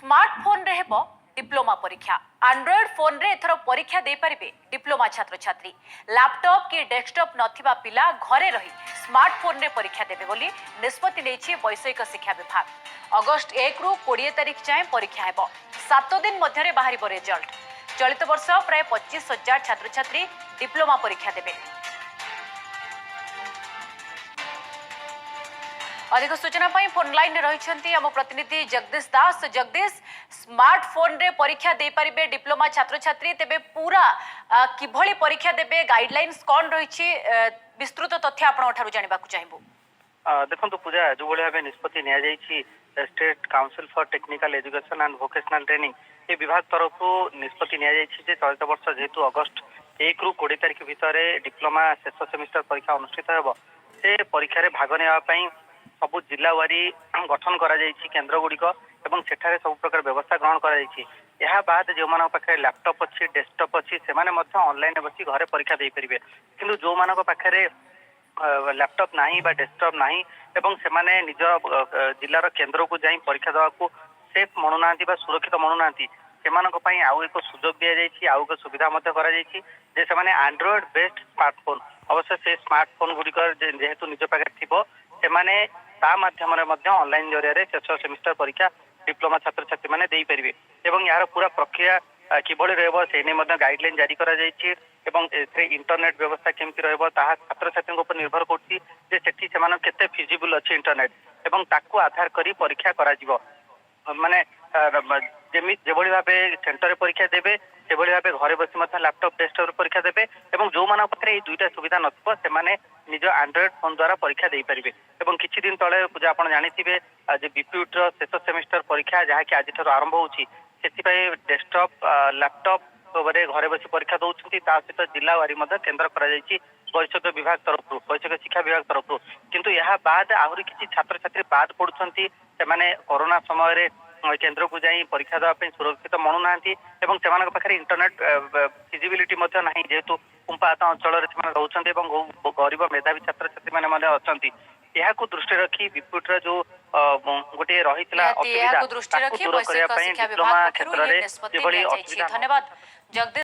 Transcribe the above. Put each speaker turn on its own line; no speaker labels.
Smartphone रे हेबो diploma परीक्षा एंड्रॉइड फोन रे एथरो परीक्षा दे परिबे डिप्लोमा छात्र छात्री लैपटॉप की डेस्कटॉप नथिबा पिला घरे रही स्मार्टफोन रे परीक्षा देबे बोली निष्पत्ति नेछि वैषयिक शिक्षा विभाग। अगस्त 1 रु 20 तारिख जाए परीक्षा हेबो। 7 दिन मध्यरे बाहरिबो रिजल्ट। चलित वर्ष प्राय 25,000 छात्र छात्री डिप्लोमा परीक्षा देबे। अधिक सूचना फोन लाइन रही आम प्रतिनिधि जगदीश दास। जगदीश, स्मार्टफोन रे परीक्षा दे पारिबे डिप्लोमा छात्र छात्री तेबे पूरा किभली परीक्षा देबे गाइडलाइंस कौन रही विस्तृत तथ्य आपन जानिबा को चाहिबो।
देखो पूजा जो भाई भाव निष्पत्ति नि state council for technical education and vocational training ये विभाग तरफ निष्पत्ति नि चलित वर्ष जेहेतु अगस्त 1 रु 20 तारिख भितर डिप्लोमा शेष सेमिस्टर परीक्षा अनुष्ठित होब से परीक्षा भाग ने सबु जिला वारी गठन करा केन्द्र गुड़िक एवं सेठारे सब प्रकार व्यवस्था ग्रहण करा बाद जो मान पाखे लैपटॉप अच्छी डेस्कटॉप अच्छी से ऑनलाइन बसी घरे परीक्षा दे पारे किंतु जो मान पाखे लैपटॉप नाही बा डेस्कटॉप नाही एवं से माने निज जिलार केन्द्र को जाई परीक्षा देवा को सेफ मनुना सुरक्षित मनुना से आउ एक सुजोग दि जाइए आउ एक सुविधा जे से माने एंड्रॉइड बेस्ड स्मार्टफोन अवश्य से स्मार्टफोन गुड़िक जेहेतु निज पाखे थी से ता माध्यम ऑनलाइन जरिया शेष सेमिस्टर परीक्षा डिप्लोमा छात्र छात्री मैंने दे पारे एवं यार पूरा प्रक्रिया किभली रही गाइडलाइन जारी करा इंटरनेट व्यवस्था केमती छात्र छात्री निर्भर करते फिजिबल अच्छे इंटरनेट एवं ताकू आधार करी परीक्षा करा माने जेभली भाव सेंटर परीक्षा देवे से भाव घरे बसी लैपटॉप डेस्कटॉप परीक्षा देवे एवं जो मान पाखे दुईटा सुविधा नथिबो से निज एंड्रॉइड फोन द्वारा परीक्षा दे पारे एवं किछि दिन तले पूजा आपण जानिथिबे आज बीपीयूटी रो शेष सेमिस्टर परीक्षा जहाँ कि आज आरंभ होउछि सेतिपय डेस्कटॉप लैपटॉप घरे बसी परीक्षा दौरान सहित जिला वारी केन्द्र वैषयिक विभाग तरफ वैषयिक शिक्षा विभाग तरफ किंतु यह बाद आहरी किसी छात्र छात्री बाद पड़ुछंती से कोरोना समय केन्द्र को जाई परीक्षा देवाई सुरक्षित मनुना पाखे इंटरनेट फिजिबिलिटी नहीं जेहेतु कुंपात अंचल रोचे गरीब मेधावी छात्र छात्री मैंने अच्छा यह दृष्टि रखी विपुट जो गोटे रही
दूर करने डिप्लोमा क्षेत्र में
धन्यवाद।